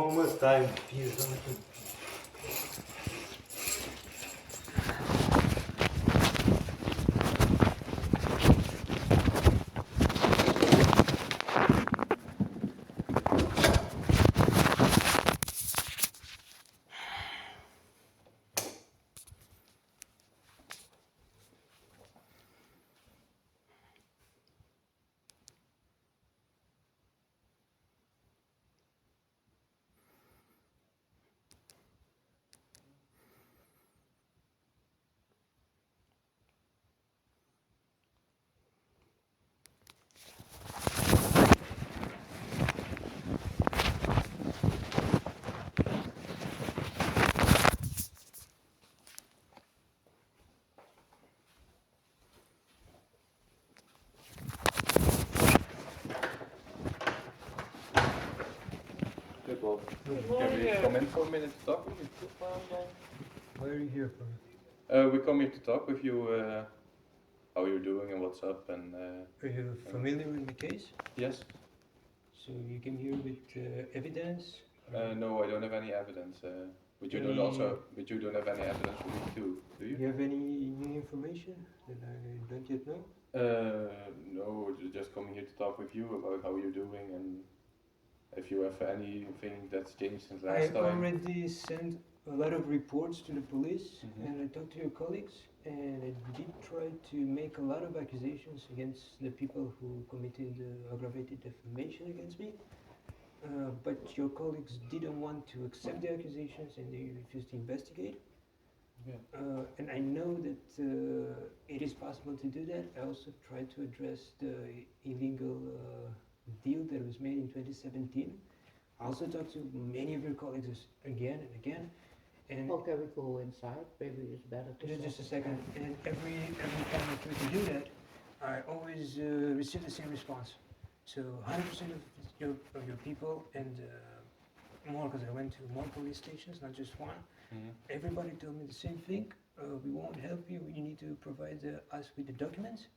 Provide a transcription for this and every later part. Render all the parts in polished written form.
almost time. Here, something. Well, can we come in for a minute to talk with you? Where are you here from? We come here to talk with you, how you're doing and what's up, and Are you familiar with the case? yes. So you came here with evidence? No, I don't have any evidence. But you don't have any evidence for me too, do Do you? you have any new information that I don't yet know? No, we're just coming here to talk with you about how you're doing and if you have anything that's changed since last I've time. already sent a lot of reports to the police, Mhm. and I talked to your colleagues, and I did try to make a lot of accusations against the people who committed aggravated defamation against me. But your colleagues didn't want to accept the accusations and they refused to investigate. Yeah. And I know that it is possible to do that. I also tried to address the illegal deal that was made in 2017. I also talked to many of your colleagues again and again. And Okay, we go inside. Maybe it's better to just a second. And every time I try to do that, I always receive the same response. So 100% of your people and more, because I went to more police stations, not just one. Mhm. Everybody told me the same thing. We won't help you. You need to provide us with the documents,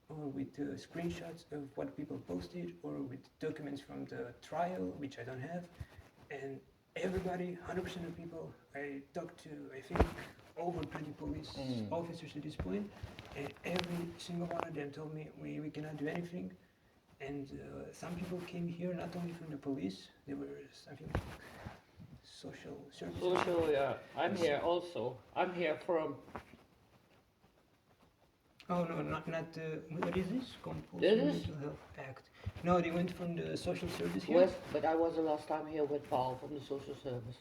or with screenshots of what people posted, or with documents from the trial, which I don't have. And everybody, 100% of people, I talked to, I think, over 20 police officers at this point, and every single one of them told me we cannot do anything. And some people came here not only from the police, they were something social services. Social, yeah. I'm here also. I'm here from. Oh no, not what is this? Compulsory This is- Mental Health Act. No, they went from the social service here. West, but I was the last time here with Paul from the social service.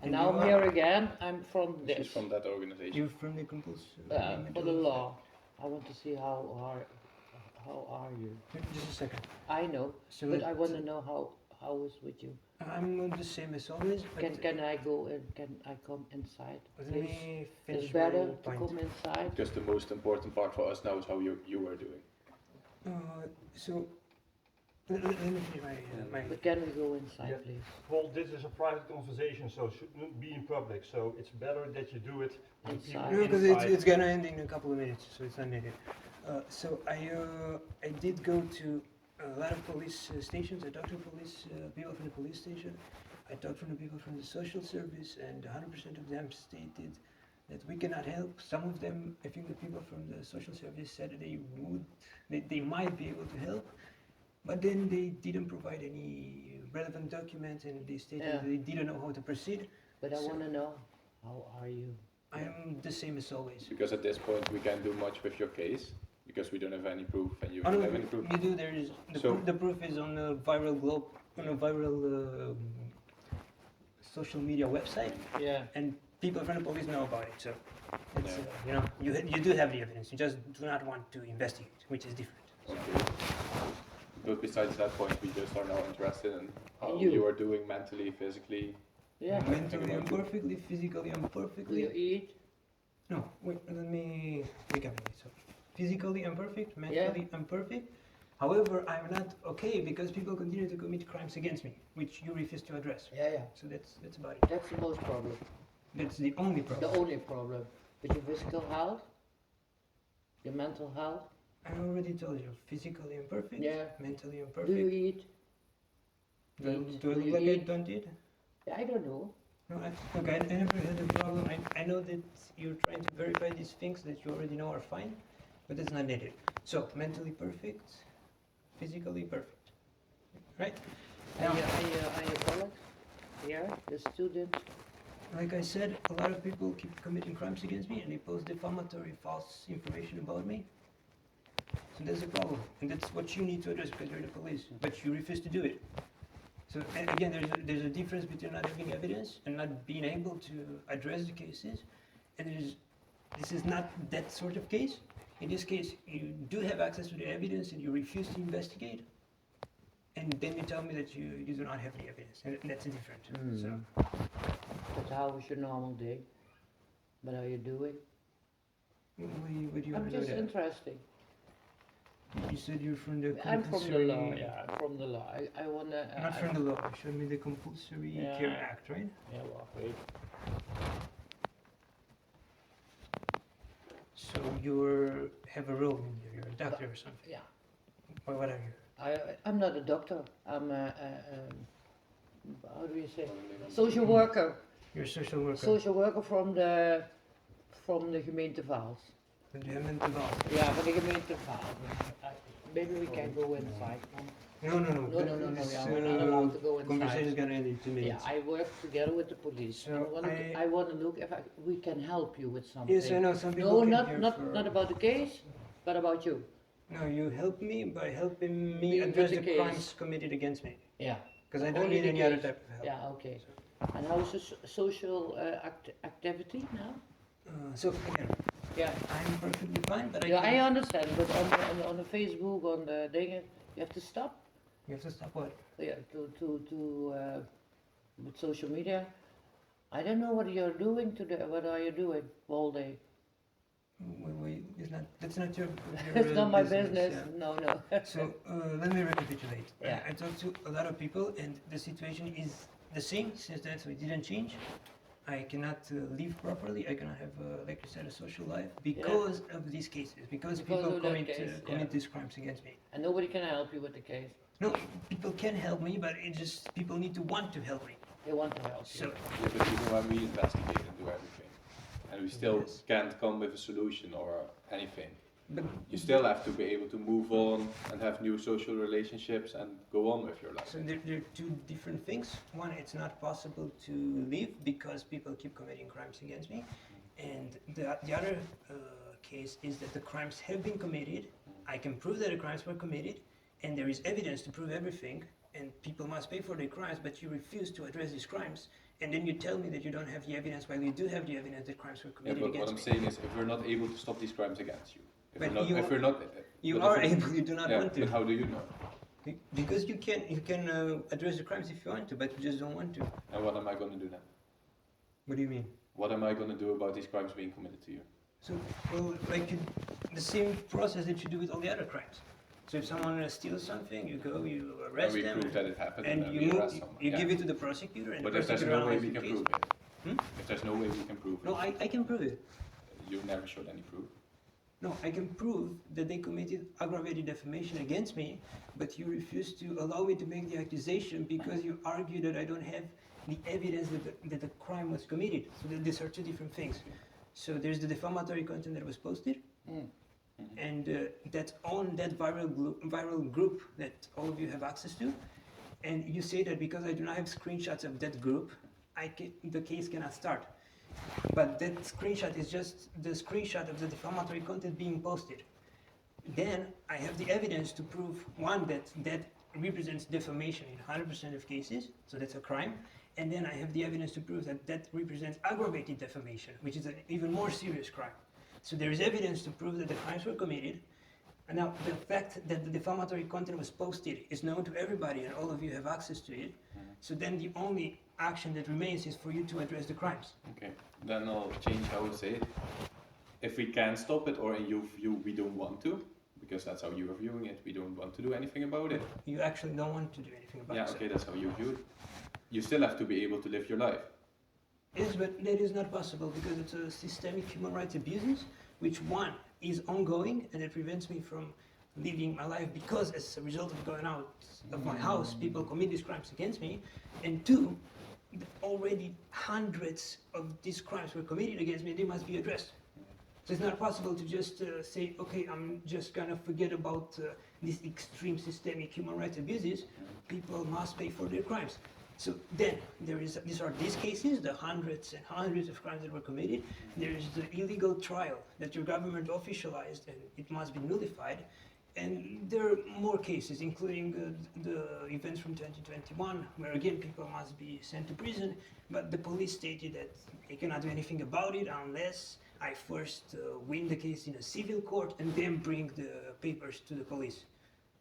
And And now you I'm are- here again. I'm from She's this. from that organization. You're from the compulsory For mental the health law. I want to see how are you? Act. Just a second. I know, So but I want to know how is with you. I'm not the same as always, but Can I go in? Can I come inside? let Please. me finish It's better my to point. come inside. Because the most important part for us now is how you are doing. So let me finish my But can we go inside, Yeah. please? Well, this is a private conversation, so it shouldn't be in public. So it's better that you do it with Inside. people No, because inside. it's gonna end in a couple of minutes, so it's not needed. So I did go to a lot of police stations. I talked to police people from the police station. I talked from the people from the social service, and 100% of them stated that we cannot help. Some of them, I think the people from the social service said that they might be able to help, but then they didn't provide any relevant documents, and they stated Yeah. that they didn't know how to proceed. But I So- want to know how are you? I am the same as always. Because at this point we can't do much with your case because we don't have any proof and you Oh, don't no, have any proof. you do. There is So- the proof is on a viral globe, on a viral social media website, Yeah. and people from the police know about it. So it's Yeah. you do have the evidence. You just do not want to investigate, which is different. Okay. But besides that point, we just are now interested in how You. you are doing mentally, physically. Yeah. Mentally imperfectly, physically Do imperfectly. you eat? No, wait. Let me recapitulate. So physically imperfect, mentally imperfect. However, I'm not okay because people continue to commit crimes against me, which you refuse to address. Yeah, yeah. So that's about it. That's the most problem. That's the only problem. The only problem. With your physical health, your mental health. I already told you, physically imperfect, Yeah. mentally Do you imperfect. eat? Do I Eat. look Do you like I eat? don't eat? I don't know. No, look, I never had a problem. I know that you're trying to verify these things that you already know are fine, but that's not needed. So, mentally perfect, physically perfect, right? Now, Are your colleagues here, the students? like I said, a lot of people keep committing crimes against me and they post defamatory false information about me. So that's a problem. And that's what you need to address because you're the police. But you refuse to do it. So and again, there's a difference between not having evidence and not being able to address the cases. And this is not that sort of case. In this case, you do have access to the evidence and you refuse to investigate. And then you tell me that you do not have any evidence. And that's different. So. That's how was your normal day? But how you doing? What do you I'm want to know just that? interested. You said you're from the I'm from the compulsory... law, yeah, I'm from the law. I wanna... Not from the law, you showed me the Compulsory Yeah. Care Act, right? Yeah, well, wait. So you have a role in there, you're a doctor or something. Yeah. Or what are you? I'm not a doctor. I'm a how do you say? Social worker. You're a social worker. Social worker from the gemeente Vaals. And you haven't developed. Yeah, van de gemeente Vaals. Maybe we can go inside. No. No, This, yeah, we're not allowed to go conversation is inside. gonna end in 2 Yeah, minutes. I work together with the police. So I want to look if we can help you with something. Yes, I know some people No, came not here not for... not about the case, but about you. No, you help me by helping me With address the the case. crimes committed against me. Yeah. Because I don't Only need the any other case. type of help. Yeah. Okay. And how's the social activity now? So again, Yeah. I'm perfectly fine, but Yeah, I can- understand, but on the Facebook, on the dingen, you have to stop. You have to stop what? Yeah, to with social media. I don't know what you're doing today. What are you doing all day? It's not, that's not your It's not my business. business. Yeah. No. So let me recapitulate. Yeah. I talked to a lot of people, and the situation is the same since then, so it didn't change. I cannot live properly. I cannot have, like you said, a social life because of these cases. Because Because people of that commit case, commit yeah. these crimes against me. And nobody can help you with the case. No, people can help me, but it just people need to want to help me. They want to help So you. Yeah, but even when we investigate and do everything, and we still Yes. can't come with a solution or anything, but you still have to be able to move on and have new social relationships and go on with your life. So there are two different things. One, it's not possible to live because people keep committing crimes against me. And the other case is that the crimes have been committed. I can prove that the crimes were committed, and there is evidence to prove everything. And people must pay for their crimes, but you refuse to address these crimes. And then you tell me that you don't have the evidence, while you do have the evidence that crimes were Yeah, committed but what I'm against me. saying is, if we're not able to stop these crimes against you, if But we're not, you if we're not, You but if are we're- able, you do not yeah, want to. but how do you know? Because you can address the crimes if you want to, but you just don't want to. And what am I going to do then? What do you mean? What am I going to do about these crimes being committed to you? So, well, like the same process that you do with all the other crimes. So if someone steals something, you go, you And arrest we them, prove that it happened, and then you we move, arrest someone. you Yeah. give it to the prosecutor, and But the if there's prosecutor no way analyzes we the can case. prove it, Hmm? if there's no way we can prove No, it, I can prove it. you never showed any proof. No, I can prove that they committed aggravated defamation against me, but you refuse to allow me to make the accusation because you argue that I don't have the evidence that the crime was committed. So these are two different things. So there's the defamatory content that was posted, and that's on that viral group that all of you have access to. And you say that because I do not have screenshots of that group, the case cannot start. But that screenshot is just the screenshot of the defamatory content being posted. Then I have the evidence to prove, one, that represents defamation in 100% of cases, so that's a crime. And then I have the evidence to prove that represents aggravated defamation, which is an even more serious crime. So there is evidence to prove that the crimes were committed. And now the fact that the defamatory content was posted is known to everybody and all of you have access to it. So then the only action that remains is for you to address the crimes. Okay, then I'll change how I say it. If we can stop it, or in your view we don't want to, because that's how you are viewing it, we don't want to do anything about it. You actually don't want to do anything about Yeah, it. okay, that's how you view it. You still have to be able to live your life. Yes, but that is not possible because it's a systemic human rights abuses, which one is ongoing and it prevents me from living my life because as a result of going out of my house, people commit these crimes against me. And two, already hundreds of these crimes were committed against me, they must be addressed. So it's not possible to just say, okay, I'm just gonna forget about these extreme systemic human rights abuses. People must pay for their crimes. So then these are these cases, the hundreds and hundreds of crimes that were committed. There is the illegal trial that your government officialized, and it must be nullified. And there are more cases, including the events from 2021, where again people must be sent to prison, but the police stated that they cannot do anything about it unless I first win the case in a civil court and then bring the papers to the police.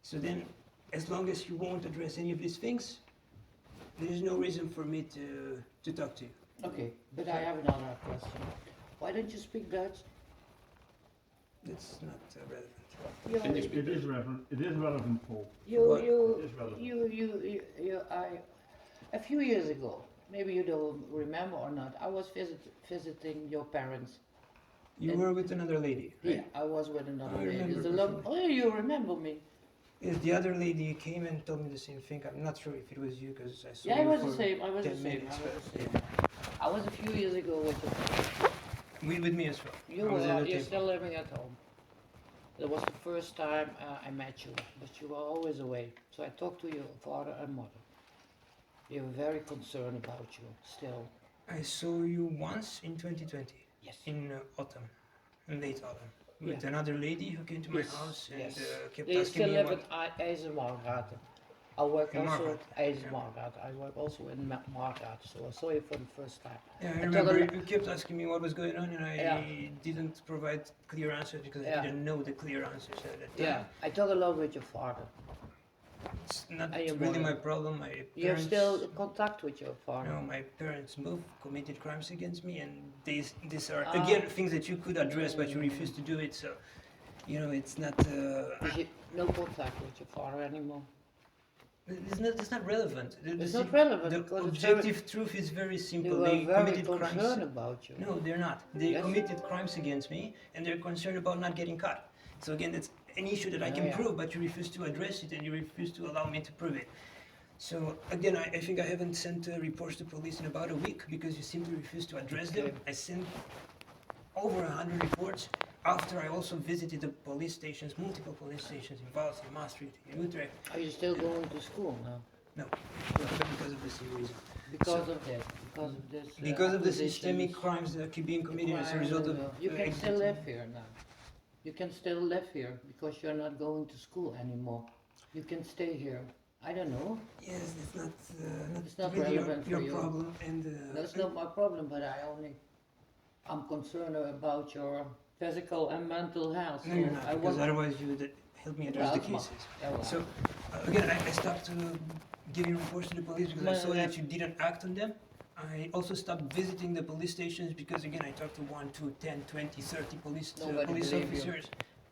So then, as long as you won't address any of these things, there is no reason for me to talk to you. Okay, but I have another question. Why don't you speak Dutch? That's not relevant. Can you You, speak It is relevant. It is relevant, Paul. What? you, It is relevant. a few years ago, maybe you don't remember or not, I was visiting your parents. You were with another lady, right? Yeah, I was with another I lady. remember It's a long, oh, you remember me? Yes, the other lady came and told me the same thing. I'm not sure if it was you because I saw Yeah, I you was for the same. I was the 10 same. minutes, I was but the same. I was a few years ago with you. with me as well. You I was at were, the you're table. still living at home. It was the first time I met you, but you were always away. So I talked to your father and mother. They were very concerned about you still. I saw you once in 2020, Yes. in autumn, in late autumn, with Yeah. another lady who came to my Yes, house and yes. kept They asking still me live what. in IJzermarkt. I work In also Margaret, at IJzermarkt. I work also in Margaret, so I saw you for the first time. Yeah, I took remember a you kept asking me what was going on, and I Yeah. didn't provide clear answers because I Yeah. didn't know the clear answers at that time. Yeah, I talk a lot with your father. It's not And your really mother. my problem. My You have parents. still contact with your father. No, my parents both committed crimes against me, and these are Ah. again things that you could address, but you refuse to do it. So, it's not. Is you no contact with your father anymore? It's not relevant. It's not relevant The because it's objective truth is very They simple. were They very committed crimes. concerned about you. No, they're not. They Yes. committed crimes against me, and they're concerned about not getting caught. So again, that's an issue that I can Yeah. prove, but you refuse to address it, and you refuse to allow me to prove it. So again, I think I haven't sent reports to police in about a week because you simply refuse to address them. Okay. I sent over 100 reports after I also visited the police stations, multiple police stations in Vaals, in Maastricht, in Utrecht. Are you still going to school now? No, because of the same reason. Because of that? Because of this? Because of the accusations, systemic crimes that keep being committed as a crimes result and, of. You can still exiting. live here now. You can still live here because you're not going to school anymore. You can stay here. I don't know. Yes, it's not. It's not really relevant your for you. problem, and. That's not my problem, but I'm concerned about your physical and mental health. No, you're So not, I because want- otherwise you would help me address Well, the come on. cases. Yeah, well, So, again, I stopped giving reports to the police because I Well, saw yeah. that you didn't act on them. I also stopped visiting the police stations because, again, I talked to 1, 2, 10, 20, 30 police Nobody police believe you. officers,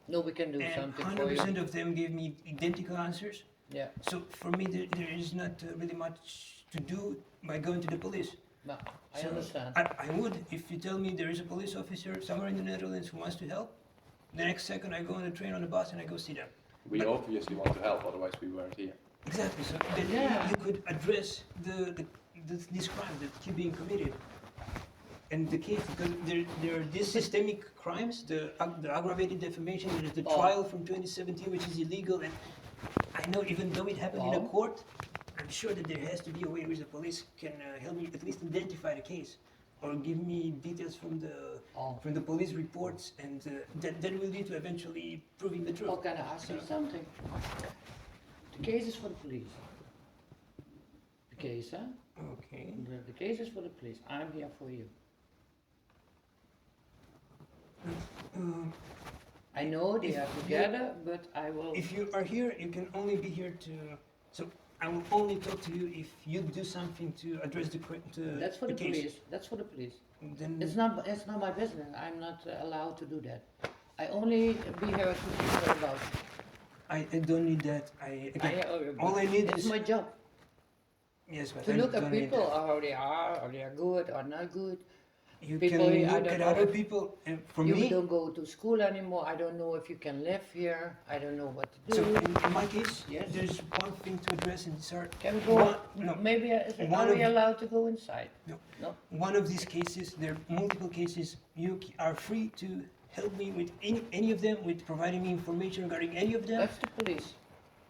no, we can do and something for 100% you. of them gave me identical answers. Yeah, So, for me, there is not really much to do by going to the police. no, I So, understand. I would, if you tell me there is a police officer somewhere in the Netherlands who wants to help, the next second I go on the train, on the bus, and I go see them. We But- obviously want to help, otherwise we weren't here. Exactly. So then Yeah. you could address these crimes that keep being committed, and the case because there are these systemic crimes, the aggravated defamation. There is the Oh. trial from 2017, which is illegal, and I know even though it happened in a Oh. court, I'm sure that there has to be a way in which the police can help me at least identify the case, or give me details from Oh. the police reports, and that will lead to eventually proving the truth. Oh, can I ask you something? The case is for the police. The case, huh? Okay. The case is for the police. I'm here for you. Um, I know they If are you- together, but I will. If you are here, you can only be here to. So I will only talk to you if you do something to address That's for the the case. police. That's for the police. Then It's not my business. I'm not allowed to do that. I only be here to hear about. I don't need that. All I need it's is- my job Yes, but to I look don't at need people that. how they are, or they are good or not good. You People can here, I look don't at know other if people, and for you me, don't go to school anymore. I don't know if you can live here. I don't know what to so do. in my case, Yes. there's one thing to address, and these are Can we go? no. Maybe One are we of- allowed to go inside? No. No. One of these cases, there are multiple cases, you are free to help me with any of them, with providing me information regarding any of them. That's the police.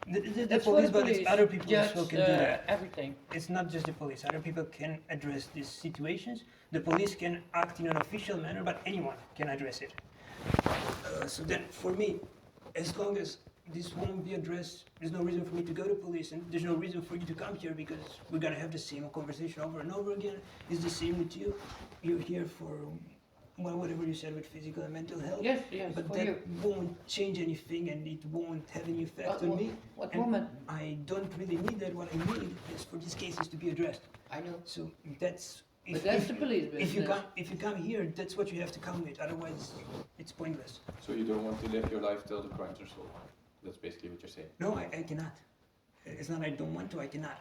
The That's for police, the but police. it's other people as well Judge, can do that. everything. It's not just the police, other people can address these situations. The police can act in an official manner, but anyone can address it. So then, for me, as long as this won't be addressed, there's no reason for me to go to police, and there's no reason for you to come here because we're gonna have the same conversation over and over again. It's the same with you. You're here for well, whatever you said with physical and mental health. Yes, yes, But for that you. won't change anything, and it won't have any effect on me. What And woman? I don't really need that. What I need is for these cases to be addressed. I know. So that's. But that's the police If you business. come here, that's what you have to come with. Otherwise, it's pointless. So you don't want to live your life till the crimes are solved. That's basically what you're saying. No, I cannot. It's not I don't want to. I cannot.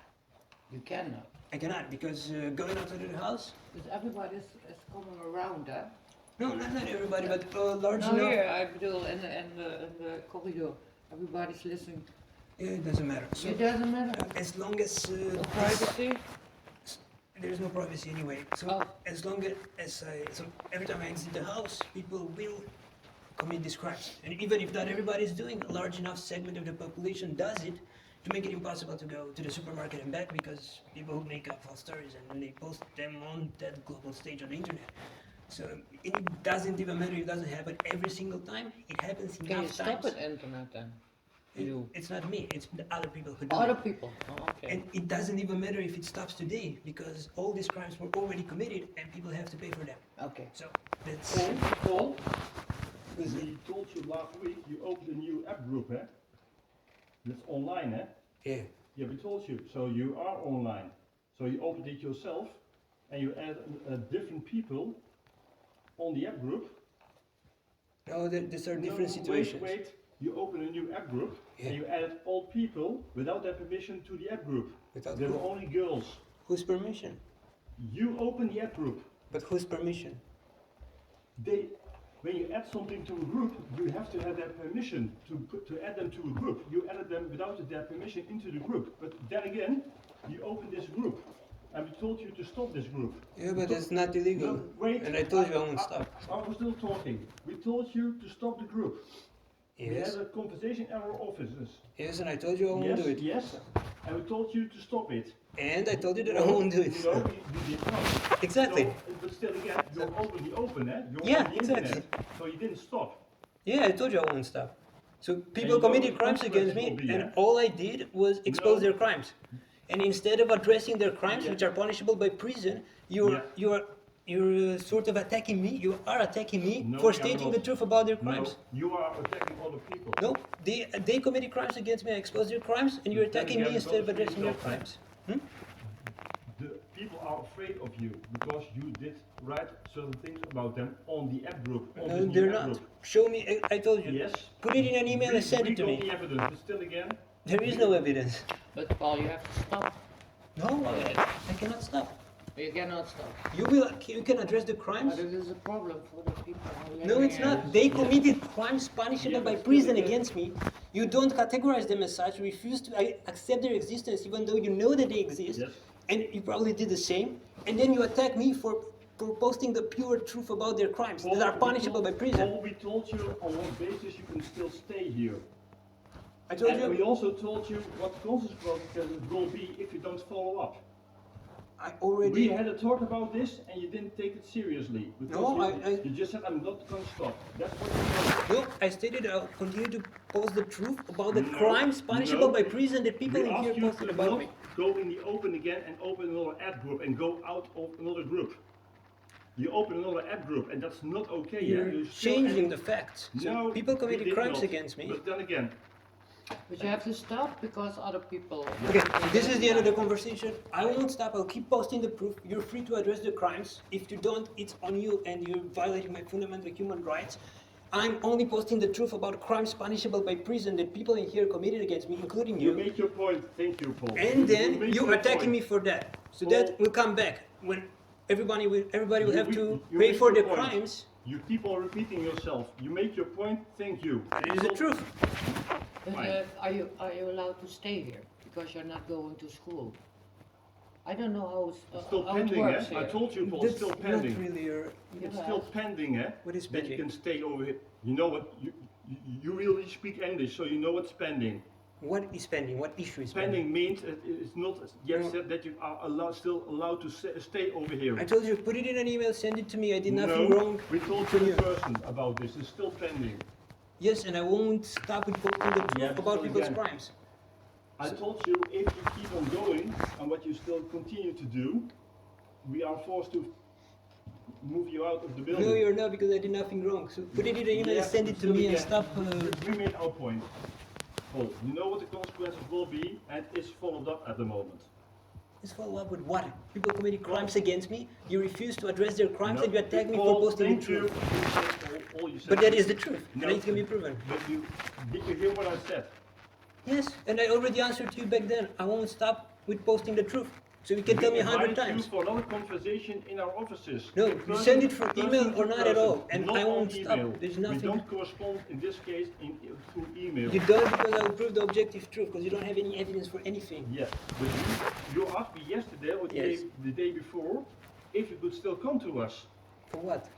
You cannot. I cannot because going out of the house. Because everybody is coming around, huh? No, not everybody, but large No, enough. here, I bedoel, in the corridor. Everybody's listening. Yeah, it doesn't matter. So It doesn't matter. as long as No privacy. there's no privacy anyway. So Oh. as long as so every time I exit the house, people will commit these crimes. And even if not everybody is doing, a large enough segment of the population does it to make it impossible to go to the supermarket and back because people make up false stories and they post them on that global stage on the internet. So it doesn't even matter if it doesn't happen every single time. It happens Can you enough stop times. it internet then? You. It's not me, it's the other people who do Other it. people. Oh, okay. And it doesn't even matter if it stops today because all these crimes were already committed and people have to pay for them. Okay. So that's Paul, we told you last week you opened a new app group, eh? That's online, eh? yeah. Yeah, we told you. So you are online. So you opened it yourself and you add different people on the app group. No, these are different No, situations. Wait. You open a new app group Yeah. and you added all people without their permission to the app group. Without There were who? only girls. Whose permission? You open the app group. But whose permission? When you add something to a group, you have to have their permission to add them to a group. You added them without their permission into the group. But then again, you open this group, and we told you to stop this group. Yeah, but it's not illegal. No, wait. And I told you I won't stop. I was still talking. We told you to stop the group. We Yes. had a conversation in our offices. Yes, and I told you I won't Yes, do it. yes. And we told you to stop it. And I told you that I won't do it. No, you did not. Exactly. So, but still again, you're openly open, eh? You're Yeah, on the internet, exactly. so you didn't stop. Yeah, I told you I won't stop. So people you know committed what crimes the against me, consequences will be, and yeah? all I did was expose No. their crimes. And instead of addressing their crimes, Yeah. which are punishable by prison, you're sort of attacking me. You are attacking me No, for I'm stating not. the truth about their No, crimes. you are attacking other people. No, they committed crimes against me. I exposed their crimes, and you're But then attacking me again, instead of those addressing their people- crimes. The people are afraid of you because you did write certain things about them on the app group. On No, this new they're app not. Group. Show me. I told you. Yes. Put it in an email and send it to Read all me. the evidence, but still again. There is no evidence. But Paul, you have to stop. No, I cannot stop. You cannot stop. You can address the crimes. But it is a problem for the people who are No, living it's here. not. They committed crimes punishable Yeah, by but prison still, against me. You don't categorize them as such. You refuse to accept their existence, even though you know that they exist. Yes. And you probably did the same. And then you attack me for posting the pure truth about their crimes that are punishable by prison. Paul, we told you on what basis you can still stay here. I told And we you. also told you what the consequences will be if you don't follow up. I We already. had a talk about this and you didn't take it seriously. Because No, you just said, I'm not going to stop. That's what you No, I stated I'll continue to post the truth about the No, crimes punishable no. by prison that people We in here asked you posted to about not me. go in the open again and open another ad group and go out of another group. You open another ad group and that's not okay. You're You're still changing adding- the facts. So No, people you committed did crimes not. against me. But then again, But you have to stop because other people. Okay, this is the end of the conversation. I won't stop. I'll keep posting the proof. You're free to address the crimes. If you don't, it's on you and you're violating my fundamental human rights. I'm only posting the truth about crimes punishable by prison that people in here committed against me, including you you. make your point. Thank you, Paul. And then made you're your attacking point. me for that. So Paul. that will come back when everybody will You- have we- to you pay make for your their point. crimes. You keep on repeating yourself. You make your point. Thank you. It is the truth. But Fine. are you allowed to stay here because you're not going to school? I don't know how It's still how it pending, works eh? I here. told you, Paul, That's it's still not pending. really a... It's Yeah, still pending, eh? What is That you pending? can stay over here. You know what? You really speak English, so you know what's pending. What is pending? What issue is pending? Pending means it's not yet No. said that you are still allowed to stay over here. I told you, put it in an email, send it to me. I did nothing No, wrong. we told you in person about this. It's still pending. Yes, and I won't stop with posting the truth Yeah, but about still people's again. crimes. I told you if you keep on going and what you still continue to do, we are forced to move you out of the building. No, you're not, because I did nothing wrong. So put it in an email, Yeah, send it but to still me, and again, stop. We made our point. Paul, you know what the consequences will be, and it's followed up at the moment. Let's follow up with what? People committing crimes against me. You refuse to address their crimes, No, and you attack me for Paul, posting the thank you. truth. You said all you said. But that is the truth, No. and it can be proven. But did you hear what I said? Yes, and I already answered you back then. I won't stop with posting the truth. So you can tell me 100 invited times. you for another conversation in our offices. No, In you person- send it for person email to or not at person, all, and not I on won't stop. email. There's We nothing. don't correspond in this case through email. You don't, because I will prove the objective truth, because you don't have any evidence for anything. Yes, but you asked me yesterday or Yes. the day before if you could still come to us. For what?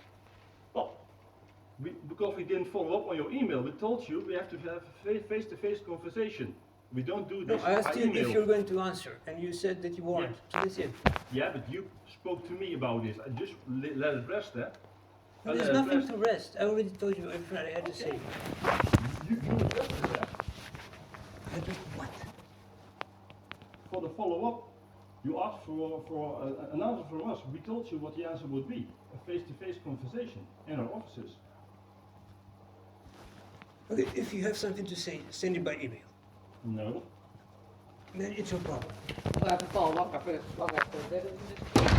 Well, because we didn't follow up on your email, we told you we have to have a face-to-face conversation. We don't do No, this I asked by you email. if you're going to answer, and you said that you weren't. So that's it. Yeah, but you spoke to me about this. I just let it rest, eh? No, there's nothing to rest. I already told you everything I had to say. You addressed that. Address what? For the follow-up, you asked for an answer from us. We told you what the answer would be. A face-to-face conversation in our offices. Okay, if you have something to say, send it by email. No. Then it's your problem. Paul, wacht even. Dit is